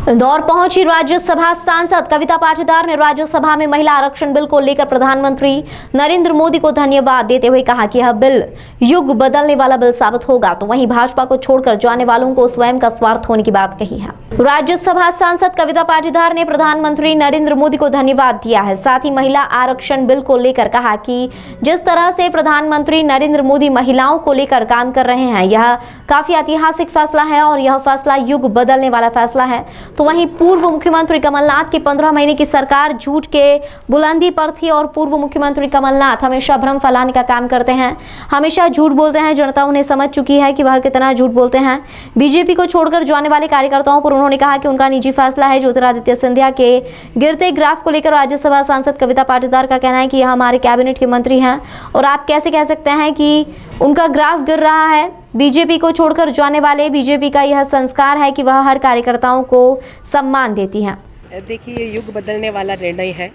इंदौर पहुंची राज्यसभा सांसद कविता पाटीदार ने राज्यसभा में महिला आरक्षण बिल को लेकर प्रधानमंत्री नरेंद्र मोदी को धन्यवाद देते हुए कहा कि यह बिल युग बदलने वाला बिल साबित होगा। तो वहीं भाजपा को छोड़कर जाने वालों को स्वयं का स्वार्थ होने की बात कही है। राज्यसभा सांसद कविता पाटीदार ने प्रधानमंत्री नरेंद्र मोदी को धन्यवाद दिया है। साथ ही महिला आरक्षण बिल को लेकर कहा कि जिस तरह से प्रधानमंत्री नरेंद्र मोदी महिलाओं को लेकर काम कर रहे हैं, यह काफी ऐतिहासिक फैसला है और यह फैसला युग बदलने वाला फैसला है। तो वहीं पूर्व मुख्यमंत्री कमलनाथ की 15 महीने की सरकार झूठ के बुलंदी पर थी और पूर्व मुख्यमंत्री कमलनाथ हमेशा भ्रम फैलाने का काम करते हैं, हमेशा झूठ बोलते हैं। जनता उन्हें समझ चुकी है कि वह कितना झूठ बोलते हैं। बीजेपी को छोड़कर जाने वाले कार्यकर्ताओं पर उन्होंने कहा कि उनका निजी फैसला है। ज्योतिरादित्य सिंधिया के गिरते ग्राफ को लेकर राज्यसभा सांसद कविता पाटीदार का कहना है कि यह हमारे कैबिनेट के मंत्री हैं और आप कैसे कह सकते हैं कि उनका ग्राफ गिर रहा है। बीजेपी को छोड़कर जाने वाले बीजेपी का यह संस्कार है कि वह हर कार्यकर्ताओं को सम्मान देती है। देखिए, ये युग बदलने वाला निर्णय है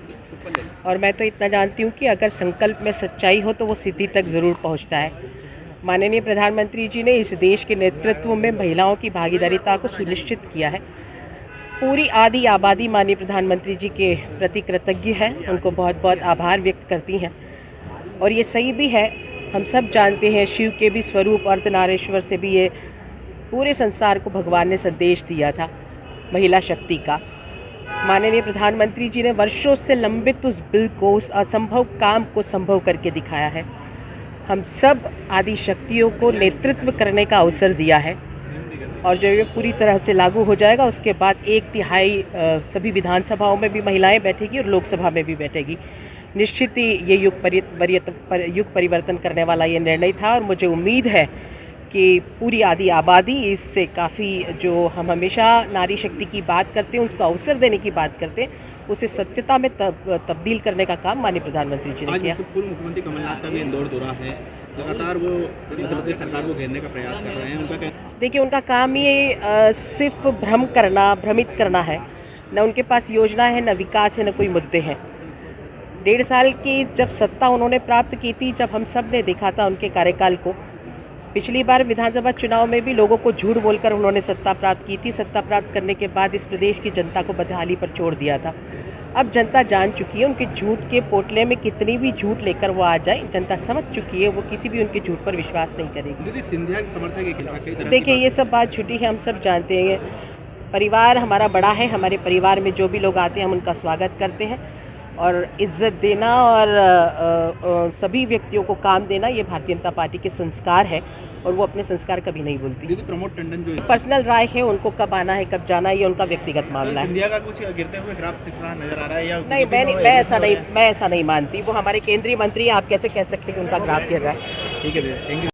और मैं तो इतना जानती हूँ कि अगर संकल्प में सच्चाई हो तो वो सिद्धि तक ज़रूर पहुँचता है। माननीय प्रधानमंत्री जी ने इस देश के नेतृत्व में महिलाओं की भागीदारिता को सुनिश्चित किया है। पूरी आधी आबादी माननीय प्रधानमंत्री जी के प्रति कृतज्ञ है, उनको बहुत बहुत आभार व्यक्त करती हैं। और ये सही भी है, हम सब जानते हैं शिव के भी स्वरूप अर्धनारीश्वर से भी ये पूरे संसार को भगवान ने संदेश दिया था महिला शक्ति का। माननीय प्रधानमंत्री जी ने वर्षों से लंबित उस बिल को, उस असंभव काम को संभव करके दिखाया है। हम सब आदि शक्तियों को नेतृत्व करने का अवसर दिया है और जब ये पूरी तरह से लागू हो जाएगा उसके बाद 1/3 सभी विधानसभाओं में भी महिलाएं बैठेगी और लोकसभा में भी बैठेगी। निश्चित ही ये युग परिवर्तन करने वाला ये निर्णय था और मुझे उम्मीद है कि पूरी आधी आबादी इससे काफ़ी, जो हम हमेशा नारी शक्ति की बात करते हैं, उसको अवसर देने की बात करते हैं, उसे सत्यता में तब्दील करने का काम माननीय प्रधानमंत्री जी ने किया। पूर्व मुख्यमंत्री कमलनाथ का भी इंदौर दौरा है, लगातार वो मध्य प्रदेश सरकार को घेरने का प्रयास कर रहे हैं। उनका क्या? देखिए, उनका काम ये सिर्फ भ्रमित करना है। न उनके पास योजना है, न विकास है, न कोई मुद्दे हैं। 1.5 साल की जब सत्ता उन्होंने प्राप्त की थी, जब हम सब ने देखा था उनके कार्यकाल को, पिछली बार विधानसभा चुनाव में भी लोगों को झूठ बोलकर उन्होंने सत्ता प्राप्त की थी। सत्ता प्राप्त करने के बाद इस प्रदेश की जनता को बदहाली पर छोड़ दिया था। अब जनता जान चुकी है, उनके झूठ के पोटले में कितनी भी झूठ लेकर वो आ जाए, जनता समझ चुकी है, वो किसी भी उनके झूठ पर विश्वास नहीं करेगी। दीदी, सिंधिया के समर्थक के खिलाफ कई तरह देखिए, ये सब बात झूठी है, हम सब जानते हैं। परिवार हमारा बड़ा है, हमारे परिवार में जो भी लोग आते हैं हम उनका स्वागत करते हैं और इज्जत देना और सभी व्यक्तियों को काम देना, ये भारतीय जनता पार्टी के संस्कार है और वो अपने संस्कार कभी नहीं भूलती। दीदी, प्रमोद टंडन जो पर्सनल राय है, उनको कब आना है कब जाना है ये उनका व्यक्तिगत मामला है। सिंधिया का कुछ गिरते हुए ग्राफ दिख रहा नजर आ रहा है या नहीं, मैं ऐसा नहीं मानती। वो हमारे केंद्रीय मंत्री हैं, आप कैसे कह सकते हैं कि उनका ग्राफ गिर रहा है। ठीक है दीदी, थैंक यू।